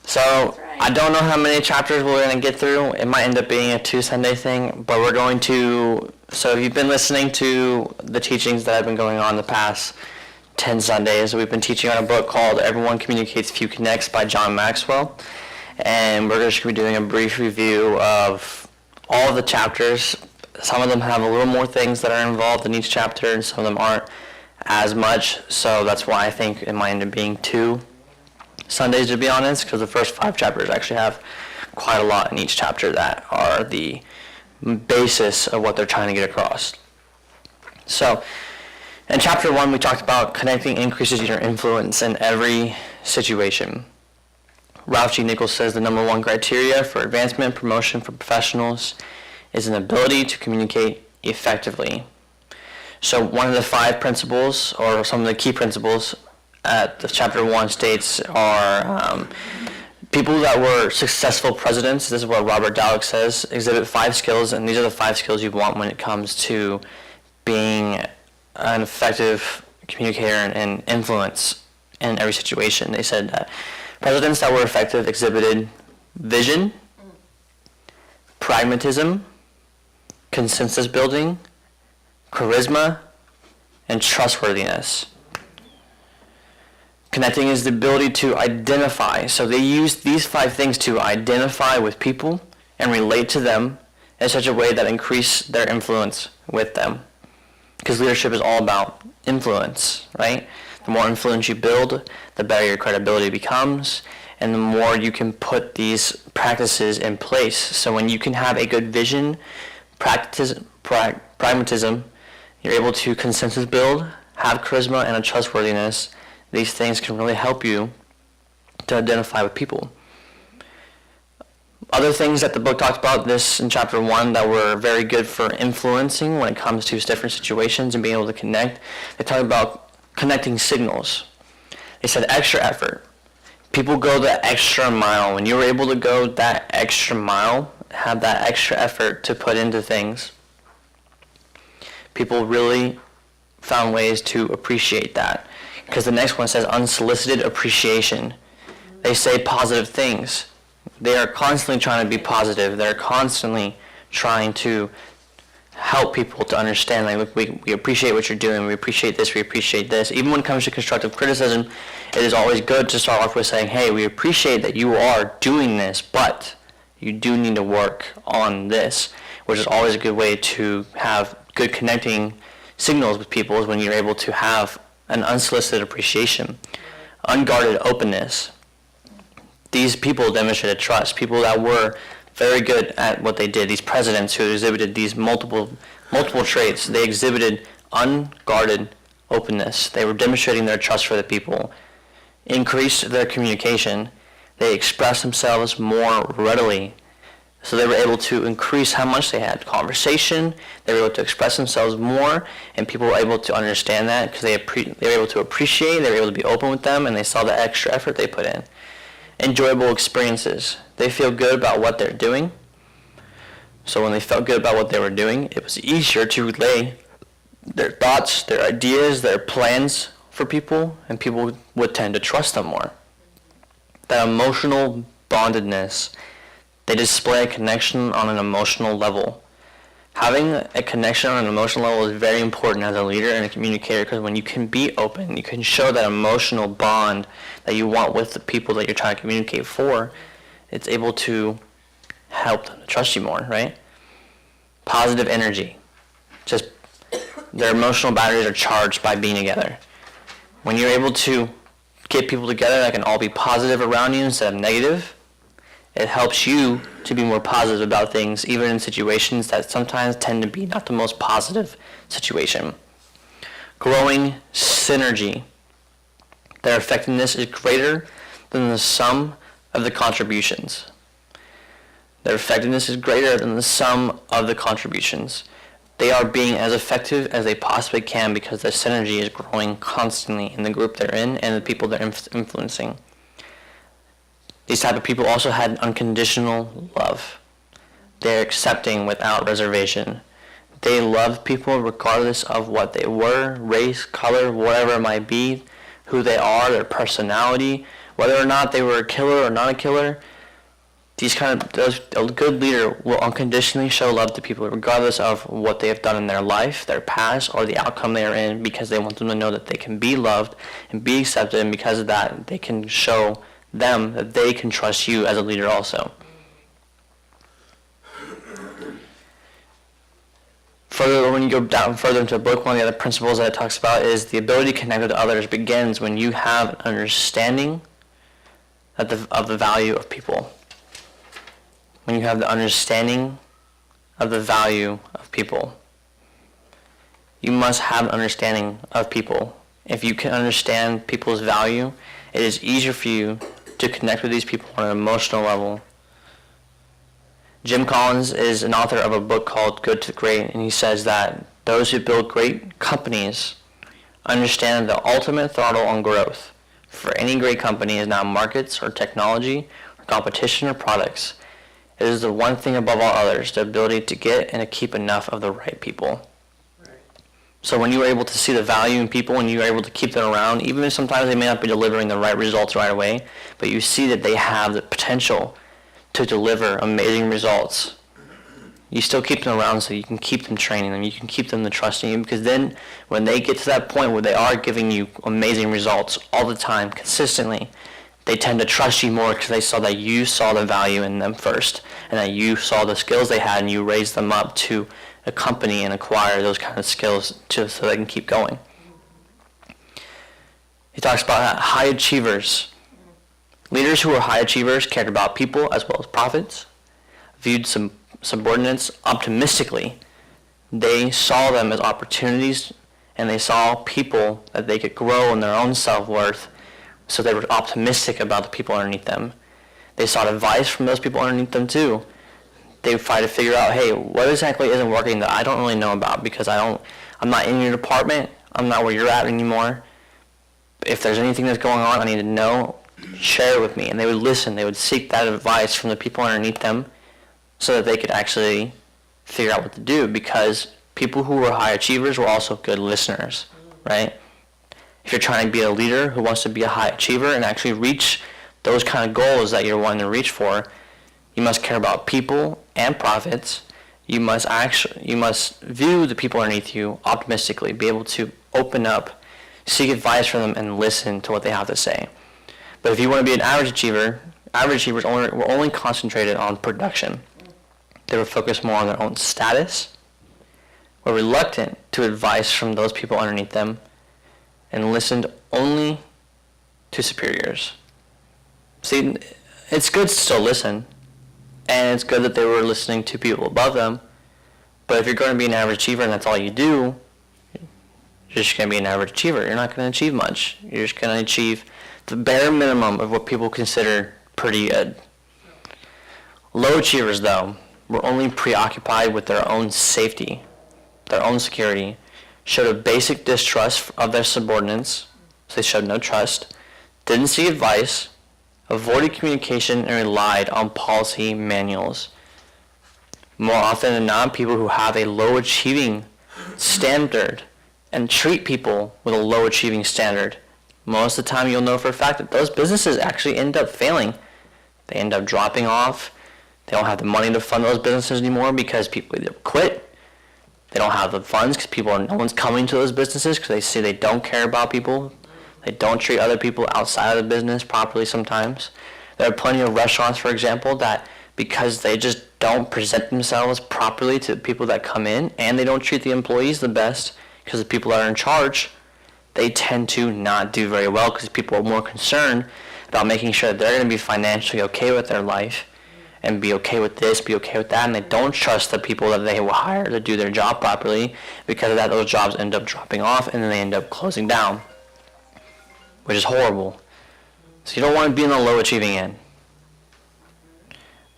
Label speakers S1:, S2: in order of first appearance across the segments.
S1: So
S2: right.
S1: I don't know how many chapters we're going to get through. It might end up being a 2 Sunday thing, but we're going to, so if you've been listening to the teachings that have been going on the past 10 Sundays, we've been teaching on a book called Everyone Communicates, Few Connects by John Maxwell. And we're just going to be doing a brief review of all of the chapters. Some of them have a little more things that are involved in each chapter, and some of them aren't as much. So that's why I think it might end up being 2 Sundays, to be honest, because the first 5 chapters actually have quite a lot in each chapter that are the basis of what they're trying to get across. So in chapter 1, we talked about connecting increases your influence in every situation. Ralph G. Nichols says the number 1 criteria for advancement and promotion for professionals is an ability to communicate effectively. So one of the 5 principles, or some of the key principles at the chapter 1 states are people that were successful presidents, this is what Robert Dallek says, exhibit 5 skills, and these are the 5 skills you want when it comes to being an effective communicator and influence in every situation. They said that presidents that were effective exhibited vision, pragmatism, consensus building, charisma, and trustworthiness. Connecting is the ability to identify. So they use these 5 things to identify with people and relate to them in such a way that increase their influence with them. Because leadership is all about influence, right? The more influence you build, the better your credibility becomes, and the more you can put these practices in place. So when you can have a good vision, pragmatism, you're able to consensus build, have charisma, and a trustworthiness. These things can really help you to identify with people. Other things that the book talks about, this in chapter 1, that were very good for influencing when it comes to different situations and being able to connect. They talk about connecting signals. They said extra effort. People go the extra mile. When you're able to go that extra mile, have that extra effort to put into things, people really found ways to appreciate that. Because the next one says unsolicited appreciation. They say positive things. They are constantly trying to be positive. They're constantly trying to help people to understand, like, look, we appreciate what you're doing, we appreciate this, we appreciate this. Even when it comes to constructive criticism, it is always good to start off with saying, hey, we appreciate that you are doing this, but you do need to work on this, which is always a good way to have good connecting signals with people, is when you're able to have an unsolicited appreciation. Unguarded openness. These people demonstrated trust. People that were very good at what they did. These presidents who exhibited these multiple traits, they exhibited unguarded openness. They were demonstrating their trust for the people. Increased their communication. They expressed themselves more readily. So they were able to increase how much they had conversation. They were able to express themselves more, and people were able to understand that because they were able to appreciate, they were able to be open with them, and they saw the extra effort they put in. Enjoyable experiences. They feel good about what they're doing. So when they felt good about what they were doing, it was easier to relay their thoughts, their ideas, their plans for people, and people would tend to trust them more. That emotional bondedness. They display a connection on an emotional level. Having a connection on an emotional level is very important as a leader and a communicator, because when you can be open, you can show that emotional bond that you want with the people that you're trying to communicate for, it's able to help them to trust you more, right? Positive energy. Just their emotional batteries are charged by being together. When you're able to get people together that can all be positive around you instead of negative, it helps you to be more positive about things, even in situations that sometimes tend to be not the most positive situation. Growing synergy. Their effectiveness is greater than the sum of the contributions. Their effectiveness is greater than the sum of the contributions. They are being as effective as they possibly can because their synergy is growing constantly in the group they're in and the people they're influencing. These type of people also had unconditional love. They're accepting without reservation. They love people regardless of what they were, race, color, whatever it might be, who they are, their personality, Whether or not they were a killer or not a killer, a good leader will unconditionally show love to people regardless of what they have done in their life, their past, or the outcome they are in, because they want them to know that they can be loved and be accepted, and because of that, they can show them that they can trust you as a leader also. Further, when you go down further into the book, one of the other principles that it talks about is the ability to connect with others begins when you have an understanding of the value of people. When you have the understanding of the value of people. You must have an understanding of people. If you can understand people's value, it is easier for you to connect with these people on an emotional level. Jim Collins is an author of a book called Good to Great, and he says that those who build great companies understand the ultimate throttle on growth for any great company is not markets or technology or competition or products. It is the one thing above all others, the ability to get and to keep enough of the right people. Right. So when you are able to see the value in people and you are able to keep them around, even if sometimes they may not be delivering the right results right away, but you see that they have the potential to deliver amazing results, you still keep them around so you can keep them training them, you can keep them to trusting you, because then when they get to that point where they are giving you amazing results all the time, consistently, they tend to trust you more because they saw that you saw the value in them first, and that you saw the skills they had and you raised them up to accompany and acquire those kind of skills so they can keep going. He talks about high achievers. Leaders who were high achievers cared about people as well as profits, viewed subordinates optimistically. They saw them as opportunities, and they saw people that they could grow in their own self-worth, so they were optimistic about the people underneath them. They sought advice from those people underneath them too. They would try to figure out, hey, what exactly isn't working that I don't really know about, because I'm not in your department, I'm not where you're at anymore. If there's anything that's going on, I need to know. Share it with me. And they would listen. They would seek that advice from the people underneath them so that they could actually figure out what to do, because people who were high achievers were also good listeners, right? If you're trying to be a leader who wants to be a high achiever and actually reach those kind of goals that you're wanting to reach for, you must care about people and profits. You must view the people underneath you optimistically, be able to open up, seek advice from them, and listen to what they have to say. But if you want to be an average achievers were only concentrated on production. They were focused more on their own status, were reluctant to advice from those people underneath them, and listened only to superiors. See, it's good to still listen, and it's good that they were listening to people above them, but if you're going to be an average achiever and that's all you do, you're just going to be an average achiever. You're not going to achieve much. You're just going to achieve the bare minimum of what people consider pretty good. Low achievers, though, were only preoccupied with their own safety, their own security, showed a basic distrust of their subordinates, so they showed no trust, didn't seek advice, avoided communication, and relied on policy manuals. More often than not, people who have a low achieving standard and treat people with a low achieving standard, most of the time you'll know for a fact that those businesses actually end up failing. They end up dropping off. They don't have the money to fund those businesses anymore because people either quit. They don't have the funds because no one's coming to those businesses because they say they don't care about people. They don't treat other people outside of the business properly sometimes. There are plenty of restaurants, for example, that because they just don't present themselves properly to the people that come in, and they don't treat the employees the best because the people that are in charge, they tend to not do very well because people are more concerned about making sure that they're going to be financially okay with their life and be okay with this, be okay with that, and they don't trust the people that they will hire to do their job properly. Because of that, those jobs end up dropping off and then they end up closing down, which is horrible. So you don't want to be in the low achieving end.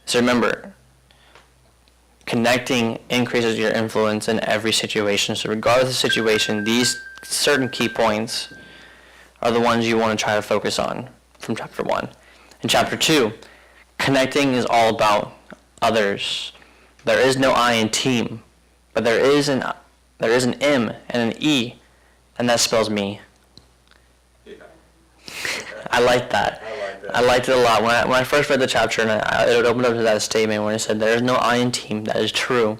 S1: So remember, connecting increases your influence in every situation. So regardless of the situation, these certain key points are the ones you want to try to focus on from chapter 1. In chapter 2, connecting is all about others. There is no I in team, but there is an M and an E, and that spells me.
S2: Yeah.
S1: I like that.
S2: like that.
S1: I liked it a lot. When I first read the chapter, and it opened up to that statement where it said, there is no I in team. That is true.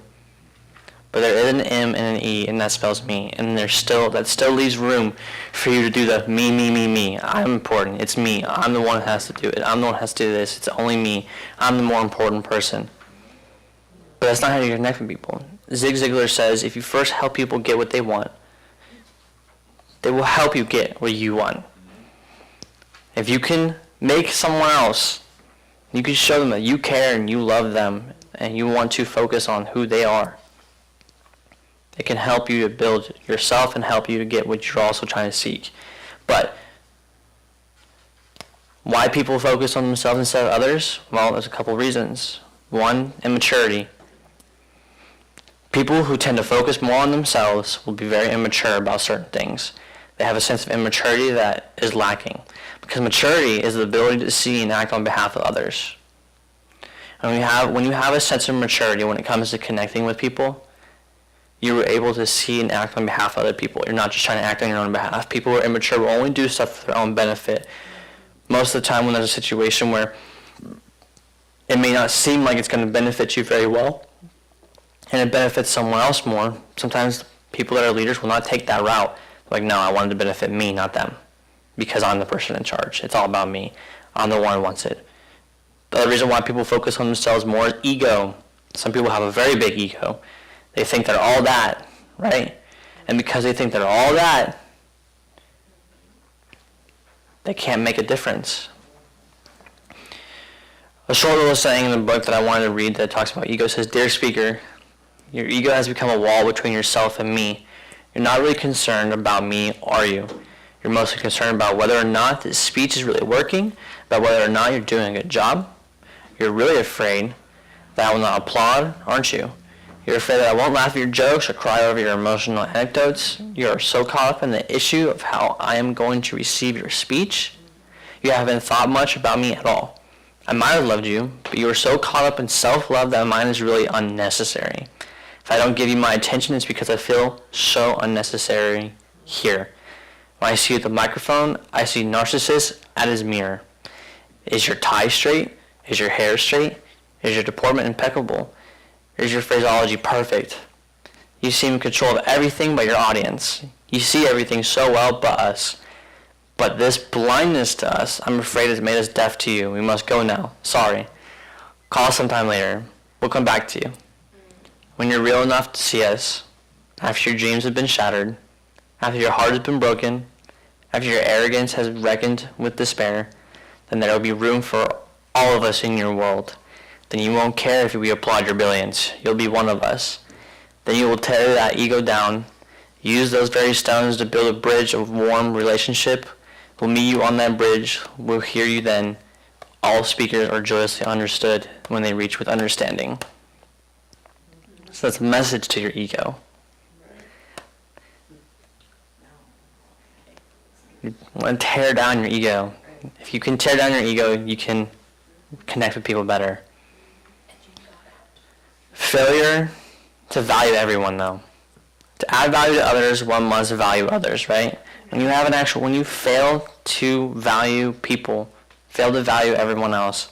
S1: But there is an M and an E, and that spells me. And that still leaves room for you to do the me. I'm important. It's me. I'm the one that has to do it. I'm the one that has to do this. It's only me. I'm the more important person. But that's not how you connect with people. Zig Ziglar says, if you first help people get what they want, they will help you get what you want. If you can make someone else, you can show them that you care and you love them and you want to focus on who they are. It can help you to build yourself and help you to get what you're also trying to seek. But why people focus on themselves instead of others? Well, there's a couple reasons. One, immaturity. People who tend to focus more on themselves will be very immature about certain things. They have a sense of immaturity that is lacking. Because maturity is the ability to see and act on behalf of others. And when you have a sense of maturity when it comes to connecting with people, you were able to see and act on behalf of other people. You're not just trying to act on your own behalf. People who are immature will only do stuff for their own benefit. Most of the time when there's a situation where it may not seem like it's going to benefit you very well, and it benefits someone else more, sometimes people that are leaders will not take that route. Like, no, I wanted to benefit me, not them, because I'm the person in charge. It's all about me. I'm the one who wants it. The other reason why people focus on themselves more is ego. Some people have a very big ego. They think they're all that, right? And because they think they're all that, they can't make a difference. A short little saying in the book that I wanted to read that talks about ego says, "Dear speaker, your ego has become a wall between yourself and me. You're not really concerned about me, are you? You're mostly concerned about whether or not this speech is really working, about whether or not you're doing a good job. You're really afraid that I will not applaud, aren't you? You're afraid that I won't laugh at your jokes or cry over your emotional anecdotes. You are so caught up in the issue of how I am going to receive your speech. You haven't thought much about me at all. I might have loved you, but you are so caught up in self-love that mine is really unnecessary. If I don't give you my attention, it's because I feel so unnecessary here. When I see you at the microphone, I see narcissist at his mirror. Is your tie straight? Is your hair straight? Is your deportment impeccable? Is your phraseology perfect? You seem in control of everything but your audience. You see everything so well but us. But this blindness to us, I'm afraid, has made us deaf to you. We must go now. Sorry. Call us sometime later. We'll come back to you. When you're real enough to see us, after your dreams have been shattered, after your heart has been broken, after your arrogance has reckoned with despair, then there will be room for all of us in your world. Then you won't care if we applaud your brilliance. You'll be one of us. Then you will tear that ego down, use those very stones to build a bridge of warm relationship. We'll meet you on that bridge. We'll hear you then. All speakers are joyously understood when they reach with understanding." So that's a message to your ego. You want to tear down your ego. If you can tear down your ego, you can connect with people better. Failure to value everyone, though. To add value to others, one must value others, right? When you fail to value people, fail to value everyone else,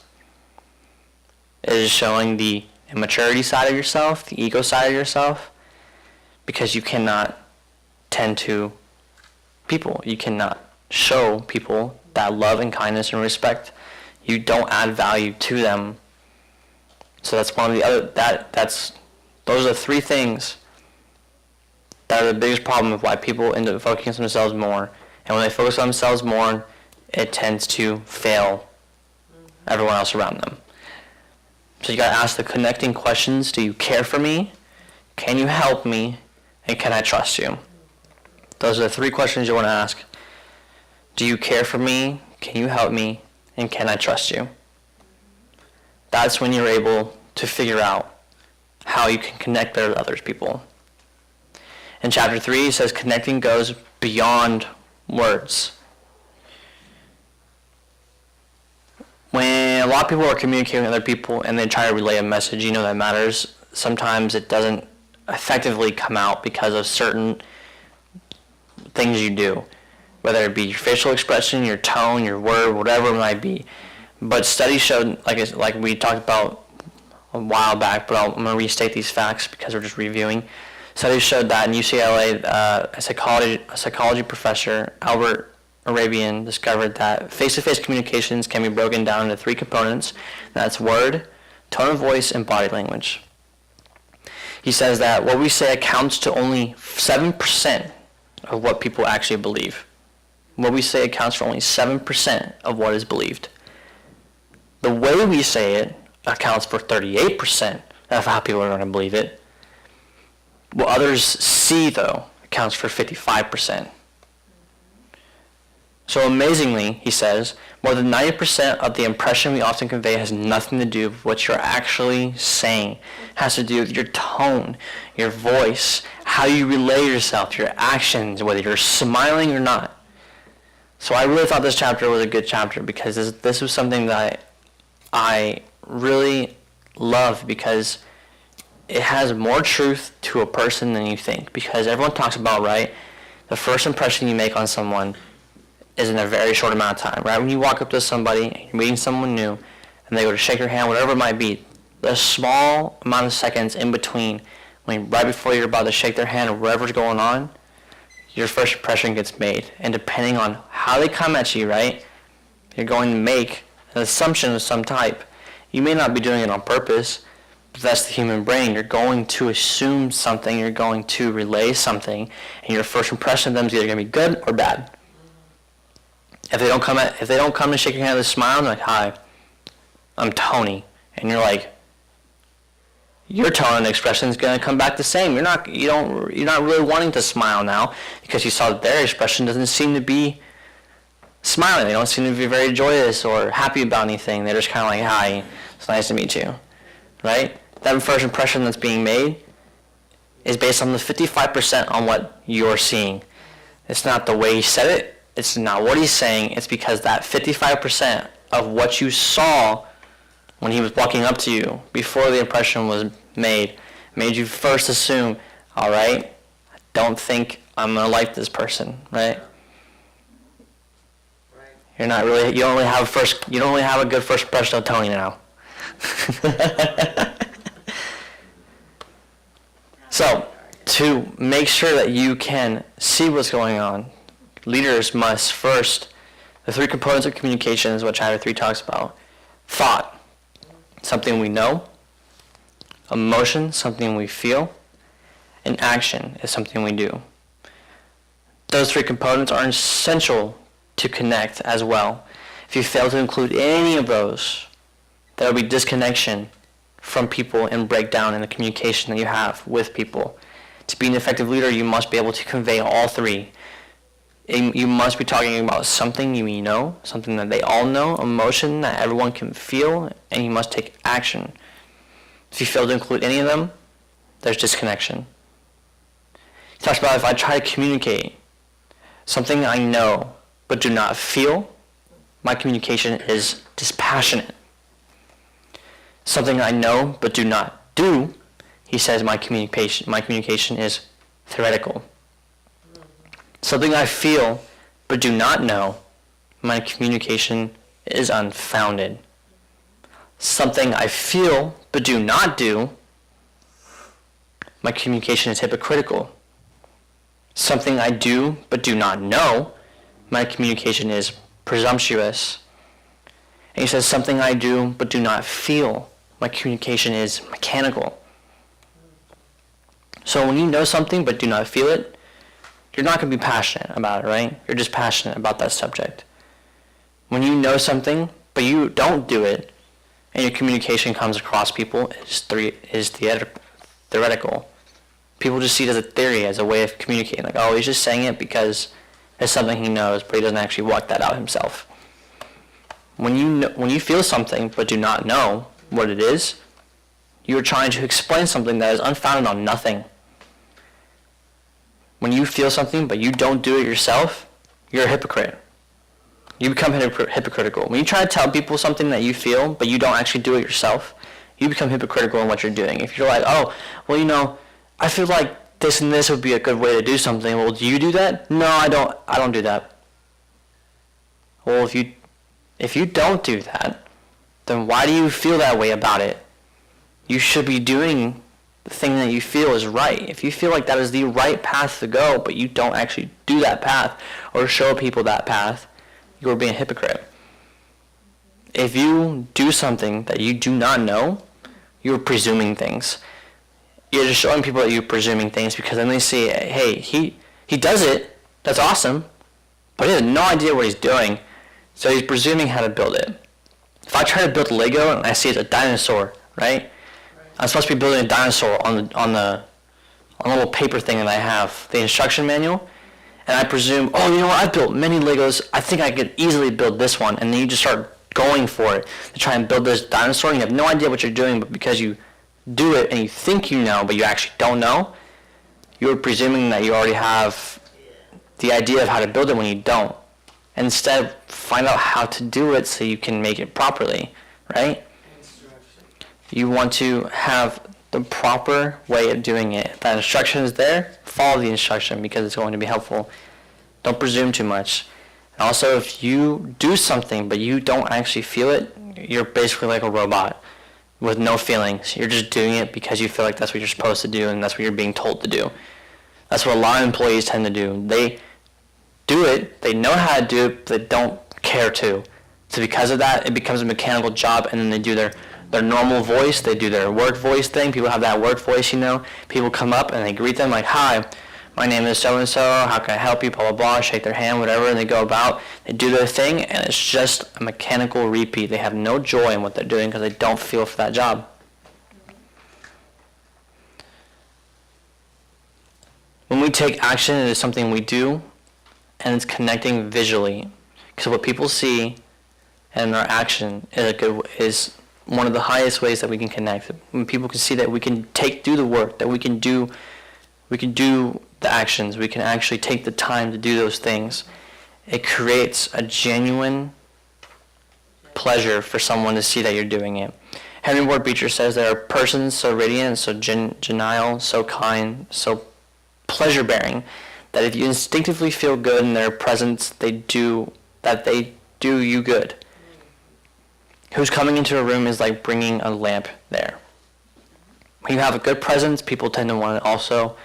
S1: it is showing the immaturity side of yourself, the ego side of yourself, because you cannot tend to people. You cannot show people that love and kindness and respect. You don't add value to them. So that's one of the other, those are three things that are the biggest problem of why people end up focusing on themselves more. And when they focus on themselves more, it tends to fail everyone else around them. So you got to ask the connecting questions. Do you care for me? Can you help me? And can I trust you? Those are the three questions you want to ask. Do you care for me? Can you help me? And can I trust you? That's when you're able to figure out how you can connect better with other people. In chapter 3, it says connecting goes beyond words. When a lot of people are communicating with other people and they try to relay a message, that matters, sometimes it doesn't effectively come out because of certain things you do. whether it be your facial expression, your tone, your word, whatever it might be. But studies showed, like we talked about a while back, but I'm going to restate these facts because we're just reviewing. Studies showed that in UCLA, a psychology professor, Albert Arabian, discovered that face-to-face communications can be broken down into 3 components. That's word, tone of voice, and body language. He says that what we say accounts to only 7% of what people actually believe. What we say accounts for only 7% of what is believed. The way we say it accounts for 38% of how people are going to believe it. What others see, though, accounts for 55%. So amazingly, he says, more than 90% of the impression we often convey has nothing to do with what you're actually saying. It has to do with your tone, your voice, how you relay yourself, your actions, whether you're smiling or not. So I really thought this chapter was a good chapter because this was something that I really love because it has more truth to a person than you think. Because everyone talks about, right, the first impression you make on someone is in a very short amount of time, right? When you walk up to somebody, you're meeting someone new, and they go to shake your hand, whatever it might be, the small amount of seconds in between, right before you're about to shake their hand or whatever's going on, your first impression gets made. And depending on how they come at you, right, you're going to make an assumption of some type. You may not be doing it on purpose, but that's the human brain. You're going to assume something, you're going to relay something, and your first impression of them is either going to be good or bad. If they don't come to shake your hand with a smile, they're like, "Hi, I'm Tony," and you're like, your tone and expression is going to come back the same. You're not really wanting to smile now because you saw that their expression doesn't seem to be smiling. They don't seem to be very joyous or happy about anything. They're just kind of like, "Hi, it's nice to meet you," right? That first impression that's being made is based on the 55% on what you're seeing. It's not the way he said it. It's not what he's saying. It's because that 55% of what you saw when he was walking up to you before the impression was made you first assume, all right, I don't think I'm going to like this person, right? You don't really have a good first impression of Tony now. So, to make sure that you can see what's going on, leaders must first, the 3 components of communication is what chapter 3 talks about. Thought, something we know. Emotion, something we feel. And action is something we do. Those 3 components are essential to connect as well. If you fail to include any of those, there will be disconnection from people and breakdown in the communication that you have with people. To be an effective leader, you must be able to convey all 3. You must be talking about something you know, something that they all know, emotion that everyone can feel, and you must take action. If you fail to include any of them, there's disconnection. He talks about if I try to communicate something I know but do not feel, my communication is dispassionate. Something I know but do not do, he says my communication is theoretical. Something I feel but do not know, my communication is unfounded. Something I feel but do not do, my communication is hypocritical. Something I do but do not know, my communication is presumptuous. And he says something I do but do not feel, my communication is mechanical. So when you know something but do not feel it, you're not going to be passionate about it, right? You're just passionate about that subject. When you know something but you don't do it, and your communication comes across people is theoretical. People just see it as a theory, as a way of communicating. Like, oh, he's just saying it because it's something he knows, but he doesn't actually walk that out himself. When you feel something but do not know what it is, you're trying to explain something that is unfounded on nothing. When you feel something but you don't do it yourself, you're a hypocrite. You become hypocritical. When you try to tell people something that you feel but you don't actually do it yourself, you become hypocritical in what you're doing. If you're like, oh, well, I feel like this and this would be a good way to do something. Well, do you do that? No, I don't do that. Well, if you don't do that, then why do you feel that way about it? You should be doing the thing that you feel is right. If you feel like that is the right path to go, but you don't actually do that path or show people that path, you're being a hypocrite. If you do something that you do not know, you're presuming things. You're just showing people that you're presuming things, because then they see, hey, he does it, that's awesome, but he has no idea what he's doing, so he's presuming how to build it. If I try to build Lego and I see it's a dinosaur, right? I'm supposed to be building a dinosaur on the little paper thing that I have, the instruction manual, and I presume, oh, you know what, I've built many Legos, I think I could easily build this one, and then you just start going for it to try and build this dinosaur, and you have no idea what you're doing, but because you do it and you think you know, but you actually don't know, you're presuming that you already have the idea of how to build it when you don't. Instead, find out how to do it so you can make it properly, right? You want to have the proper way of doing it. If that instruction is there, follow the instruction because it's going to be helpful. Don't presume too much. And also, if you do something but you don't actually feel it, you're basically like a robot with no feelings. You're just doing it because you feel like that's what you're supposed to do and that's what you're being told to do. That's what a lot of employees tend to do. They do it, they know how to do it, but they don't care to. So because of that, it becomes a mechanical job, and then they do their normal voice, they do their work voice thing. People have that work voice, you know. People come up and they greet them like, hi, my name is so-and-so, how can I help you, blah, blah, blah, shake their hand, whatever, and they go about, they do their thing, and it's just a mechanical repeat. They have no joy in what they're doing because they don't feel for that job. When we take action, it is something we do, and it's connecting visually. Because what people see and our action is one of the highest ways that we can connect. When people can see that we can do the work, that we can do the actions, we can actually take the time to do those things, it creates a genuine pleasure for someone to see that you're doing it. Henry Ward Beecher says there are persons so radiant, so genial, so kind, so pleasure-bearing, that if you instinctively feel good in their presence, they do you good. Who's coming into a room is like bringing a lamp there. When you have a good presence, people tend to want to also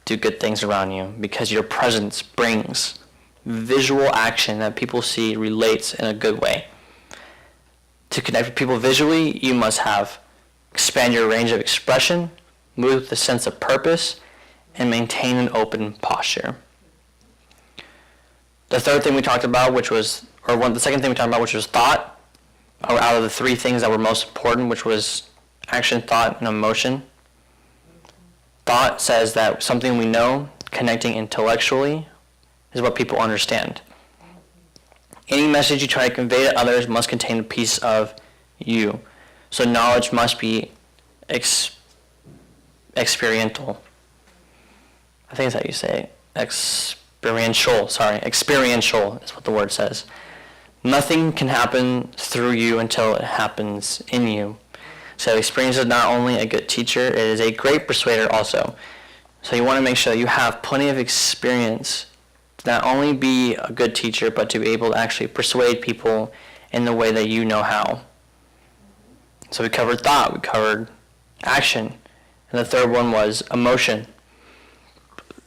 S1: do good things around you because your presence brings visual action that people see relates in a good way. To connect with people visually, you must expand your range of expression, move with a sense of purpose, and maintain an open posture. The third thing we talked about, the second thing we talked about, which was thought, out of the three things that were most important, which was action, thought, and emotion. Thought says that something we know, connecting intellectually, is what people understand. Any message you try to convey to others must contain a piece of you. So knowledge must be experiential. I think that's how you say it. Experiential is what the word says. Nothing can happen through you until it happens in you. So experience is not only a good teacher, it is a great persuader also. So you want to make sure that you have plenty of experience to not only be a good teacher, but to be able to actually persuade people in the way that you know how. So we covered thought, we covered action, and the third one was emotion.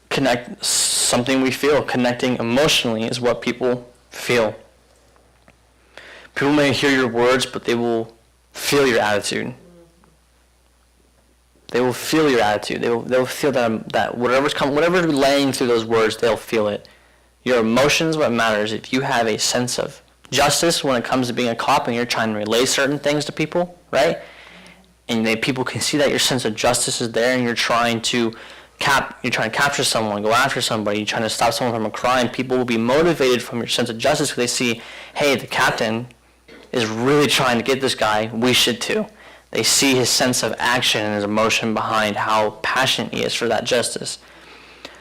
S1: Connect something we feel. Connecting emotionally is what people feel. People may hear your words, but they will feel your attitude. They will feel your attitude. They will feel that whatever's laying through those words, they'll feel it. Your emotions, what matters. If you have a sense of justice when it comes to being a cop and you're trying to relay certain things to people, right? And people can see that your sense of justice is there, and you're trying to capture someone, go after somebody, you're trying to stop someone from a crime. People will be motivated from your sense of justice because they see, hey, the captain is really trying to get this guy, we should too. They see his sense of action and his emotion behind how passionate he is for that justice.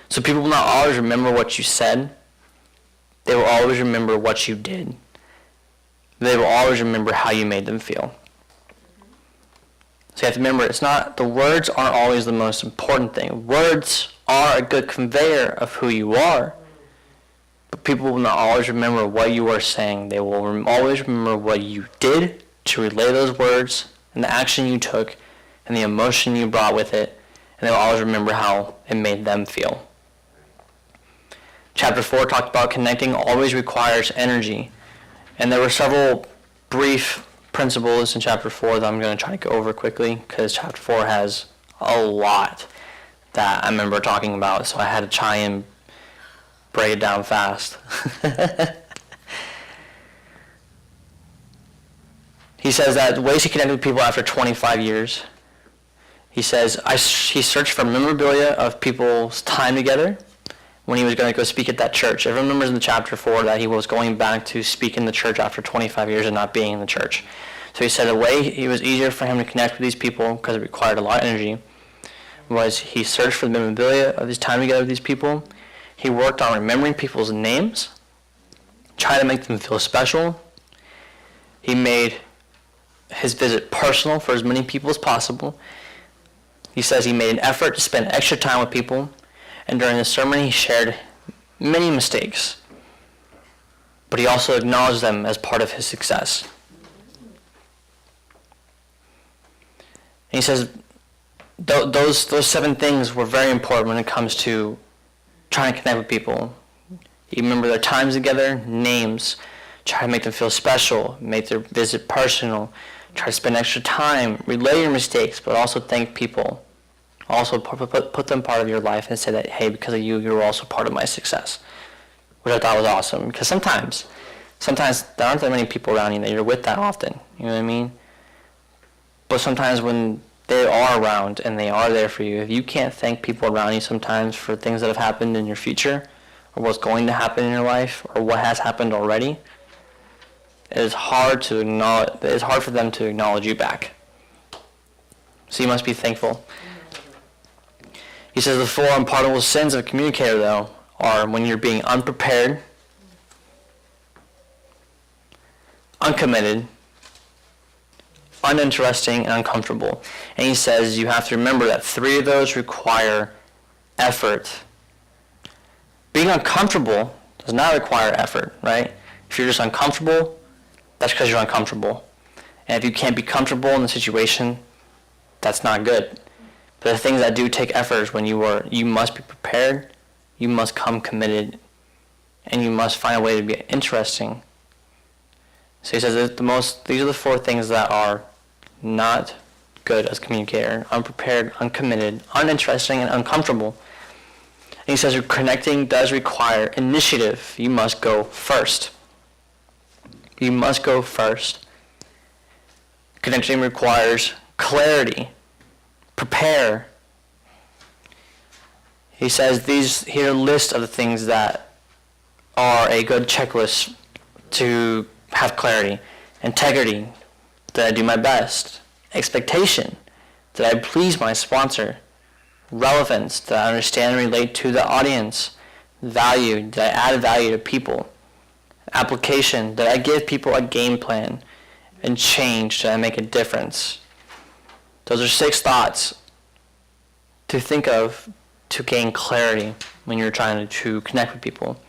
S1: So people will not always remember what you said. They will always remember what you did. They will always remember how you made them feel. So you have to remember, the words aren't always the most important thing. Words are a good conveyor of who you are. But people will not always remember what you are saying. They will always remember what you did to relay those words and the action you took and the emotion you brought with it. And they'll always remember how it made them feel. Chapter 4 talked about connecting always requires energy. And there were several brief principles in chapter 4 that I'm going to try to go over quickly because chapter 4 has a lot that I remember talking about, so I had to try and break it down fast. He says that ways he connected with people after 25 years. He says he searched for memorabilia of people's time together when he was going to go speak at that church. Everyone remembers in the chapter 4 that he was going back to speak in the church after 25 years of not being in the church. So he said the way it was easier for him to connect with these people, because it required a lot of energy, was he searched for the memorabilia of his time together with these people. He worked on remembering people's names, tried to make them feel special. He made his visit personal for as many people as possible. He says he made an effort to spend extra time with people, and during the sermon he shared many mistakes, but he also acknowledged them as part of his success. And he says those 7 things were very important when it comes to trying to connect with people. You remember their times together, names, try to make them feel special, make their visit personal, try to spend extra time, relay your mistakes, but also thank people. Also put them part of your life and say that, hey, because of you, you're also part of my success, which I thought was awesome. Because sometimes there aren't that many people around you that you're with that often. You know what I mean? But sometimes when they are around and they are there for you, if you can't thank people around you sometimes for things that have happened in your future or what's going to happen in your life or what has happened already, it's hard for them to acknowledge you back. So you must be thankful. He says the 4 unpardonable sins of a communicator, though, are when you're being unprepared, uncommitted, uninteresting, and uncomfortable. And he says you have to remember that 3 of those require effort. Being uncomfortable does not require effort, right? If you're just uncomfortable, that's because you're uncomfortable. And if you can't be comfortable in the situation, that's not good. But the things that do take effort is when you must be prepared, you must come committed, and you must find a way to be interesting. So he says that these are the 4 things that are not good as a communicator: unprepared, uncommitted, uninteresting, and uncomfortable. And he says connecting does require initiative. You must go first. You must go first. Connecting requires clarity. Prepare. He says here are a list of the things that are a good checklist to have clarity. Integrity. Did I do my best? Expectation. Did I please my sponsor? Relevance. Did I understand and relate to the audience? Value. Did I add value to people? Application. Did I give people a game plan? And change. Did I make a difference? Those are 6 thoughts to think of to gain clarity when you're trying to connect with people.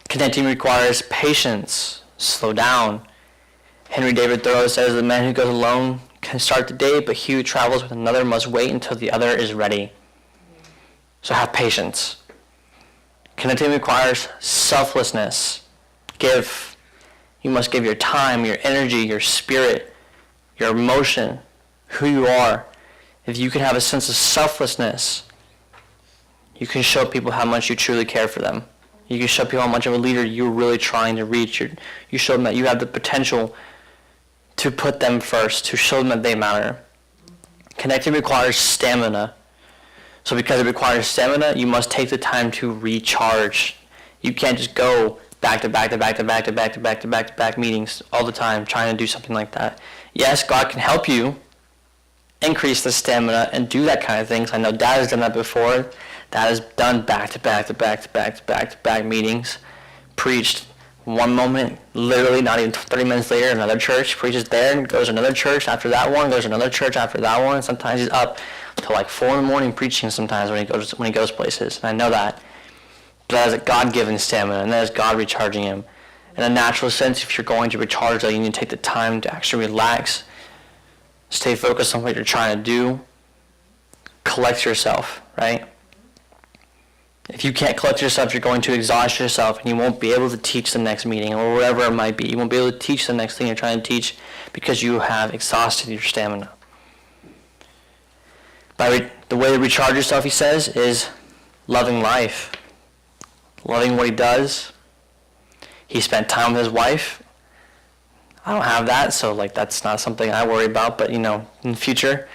S1: Connecting requires patience. Slow down. Henry David Thoreau says, the man who goes alone can start the day, but he who travels with another must wait until the other is ready. So have patience. Connecting requires selflessness. Give. You must give your time, your energy, your spirit, your emotion, who you are. If you can have a sense of selflessness, you can show people how much you truly care for them. You can show people how much of a leader you're really trying to reach. You show them that you have the potential to put them first, to show them that they matter. Connecting requires stamina. So because it requires stamina, you must take the time to recharge. You can't just go back to back to back to back to back to back to back to back meetings all the time trying to do something like that. Yes, God can help you increase the stamina and do that kind of things. I know Dad has done that before. Dad has done back to back to back to back to back to back meetings, preached one moment, literally not even 30 minutes later, another church, preaches there, and goes to another church after that one, goes to another church after that one. Sometimes he's up till like 4 in the morning preaching sometimes when he goes places. And I know that. but that is a God-given stamina, and that is God recharging him. In a natural sense, if you're going to recharge, you need to take the time to actually relax, stay focused on what you're trying to do, collect yourself, right? If you can't collect yourself, you're going to exhaust yourself, and you won't be able to teach the next meeting or whatever it might be. You won't be able to teach the next thing you're trying to teach because you have exhausted your stamina. The way to recharge yourself, he says, is loving life, loving what he does. He spent time with his wife. I don't have that, so that's not something I worry about, but in the future.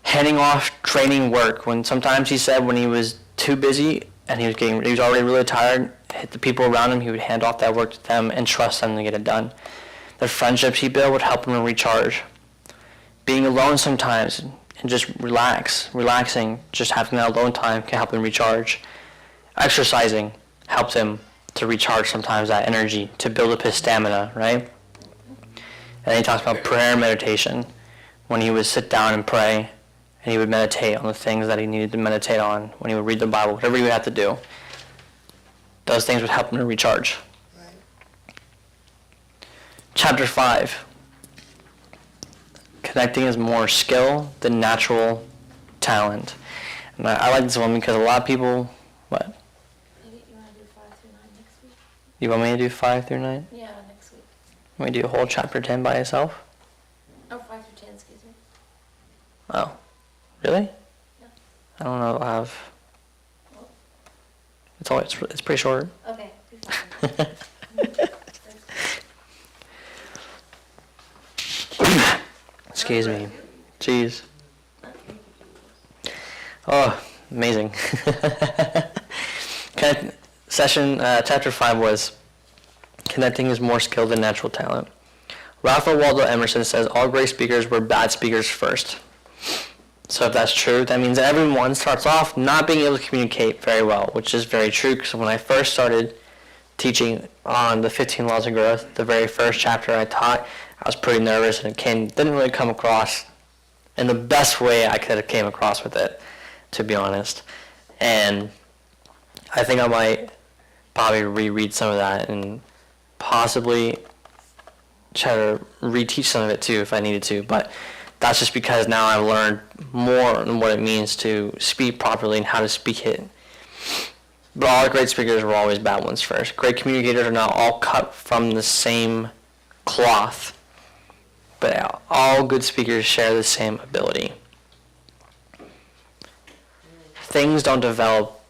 S1: Handing off training work, when sometimes he said when he was too busy and he was already really tired, hit the people around him, he would hand off that work to them and trust them to get it done. The friendships he built would help him to recharge. Being alone sometimes and just relaxing, just having that alone time can help him recharge. Exercising helps him to recharge sometimes that energy, to build up his stamina, right? And then he talks about prayer and meditation, when he would sit down and pray, and he would meditate on the things that he needed to meditate on, when he would read the Bible, whatever he would have to do. Those things would help him to recharge. Right. Chapter 5. Connecting is more skill than natural talent. And I like this one because a lot of people, what?
S2: Maybe you want to do 5 through 9 next week?
S1: You want me to do 5 through 9?
S2: Yeah, next week.
S1: You want me to do a whole chapter 10 by itself?
S2: Oh, 5 through 10, excuse me.
S1: Oh. Really?
S2: Yeah.
S1: I don't know. I have.
S2: Well,
S1: It's pretty short.
S2: okay, do 5.
S1: Excuse me. Jeez. Oh, amazing. Chapter 5 was connecting is more skill than natural talent. Ralph Waldo Emerson says all great speakers were bad speakers first. So if that's true, that means that everyone starts off not being able to communicate very well, which is very true, because when I first started teaching on the 15 Laws of Growth, the very first chapter I taught, I was pretty nervous, and didn't really come across in the best way I could have came across with it, to be honest. And I think I might probably reread some of that and possibly try to reteach some of it too if I needed to, but that's just because now I've learned more on what it means to speak properly and how to speak it. But all great speakers were always bad ones first. Great communicators are not all cut from the same cloth, but all good speakers share the same ability. Things don't develop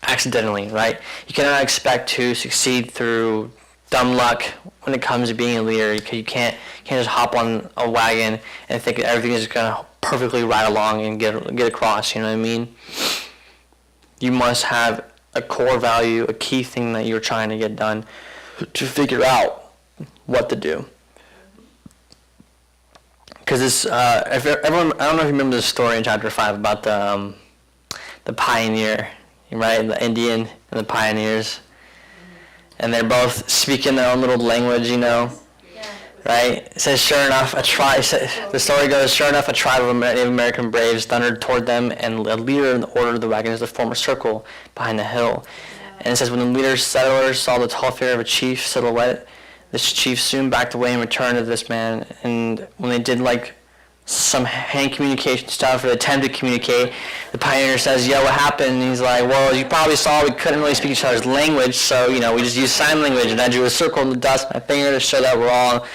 S1: accidentally, right? You cannot expect to succeed through dumb luck when it comes to being a leader. You can't just hop on a wagon and think everything is going to perfectly ride along and get across, you know what I mean? You must have a core value, a key thing that you're trying to get done to figure out what to do. Because this, if everyone, I don't know if you remember the story in chapter 5 about the pioneer, right? The Indian and the pioneers. And they're both speaking their own little language,
S2: Yeah.
S1: right? It says, sure enough, the story goes, sure enough, a tribe of Native American braves thundered toward them, and a leader ordered the wagons to form a circle behind the hill. And it says, when the leader's settlers saw the tall figure of a chief silhouette, this chief soon backed away and returned to this man. And when they did some hand communication stuff or attempt to communicate, the pioneer says, yeah, what happened? And he's like, well, as you probably saw, we couldn't really speak each other's language, so, we just used sign language, and I drew a circle in the dust with my finger to show that we're all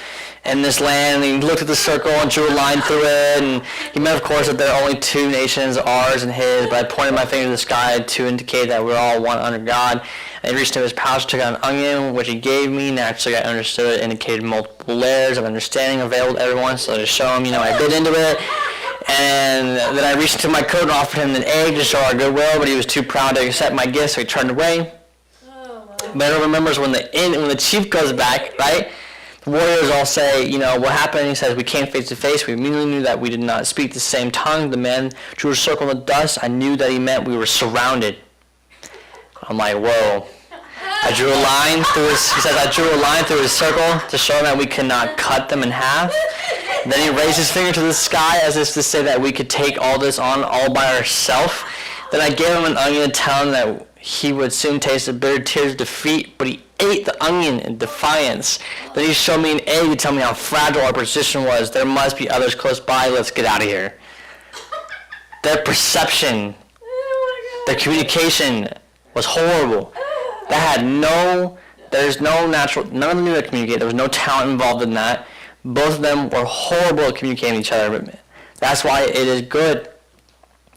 S1: in this land. And he looked at the circle and drew a line through it, and he meant, of course, that there are only two nations, ours and his, but I pointed my finger to the sky to indicate that we're all one under God. And he reached into his pouch, took out an onion, which he gave me. Naturally, I understood it, indicated multiple layers of understanding available to everyone, so to show him, I bit into it. And then I reached into my coat and offered him an egg to show our goodwill, but he was too proud to accept my gift, so he turned away. But everyone remembers when the chief goes back, right? The warriors all say, what happened? He says, we came face to face. We immediately knew that we did not speak the same tongue. The man drew a circle in the dust. I knew that he meant we were surrounded. I'm like, whoa. He says, I drew a line through his circle to show that we could not cut them in half. Then he raised his finger to the sky as if to say that we could take all this on all by ourselves. Then I gave him an onion to tell him that he would soon taste the bitter tears of defeat, but he ate the onion in defiance. Then he showed me an egg to tell me how fragile our position was. There must be others close by. Let's get out of here. Their perception, their communication was horrible. There's no natural, none of them knew how to communicate. There was no talent involved in that. Both of them were horrible at communicating with each other. That's why it is good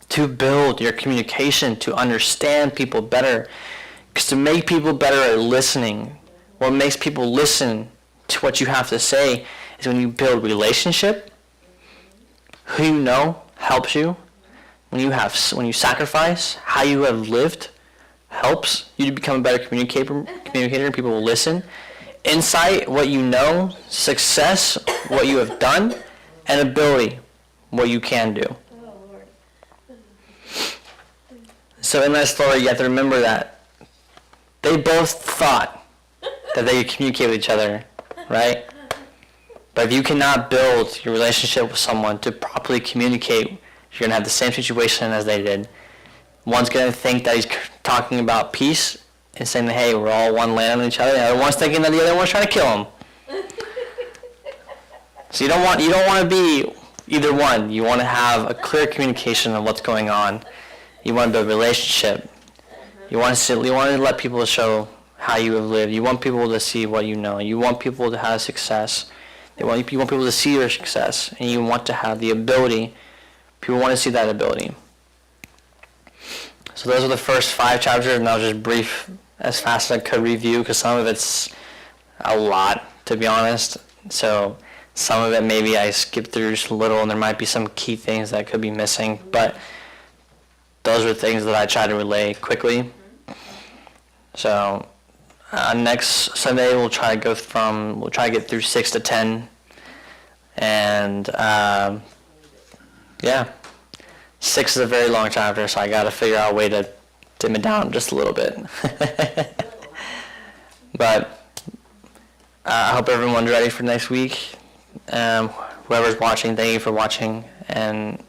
S1: to build your communication, to understand people better. Because to make people better at listening, what makes people listen to what you have to say is when you build relationship. Who you know helps you. When you sacrifice, how you have lived helps you to become a better communicator. People will listen. Insight, what you know. Success, what you have done. And ability, what you can do. So in that story, you have to remember that they both thought that they could communicate with each other, right? But if you cannot build your relationship with someone to properly communicate, you're going to have the same situation as they did. One's going to think that he's talking about peace and saying, hey, we're all one land on each other. The other one's thinking that the other one's trying to kill him. So you don't want to be either one. You want to have a clear communication of what's going on. You want to build a relationship. You want to let people show how you have lived. You want people to see what you know. You want people to have success. You want people to see your success, and you want to have the ability. People want to see that ability. So those are the first 5 chapters, and I'll just brief as fast as I could review, because some of it's a lot, to be honest. So some of it maybe I skipped through just a little, and there might be some key things that could be missing, but those are things that I try to relay quickly. So next Sunday we'll try to get through 6 to 10, and 6 is a very long chapter, so I got to figure out a way to dim it down just a little bit. But I hope everyone's ready for next week. Whoever's watching, thank you for watching, and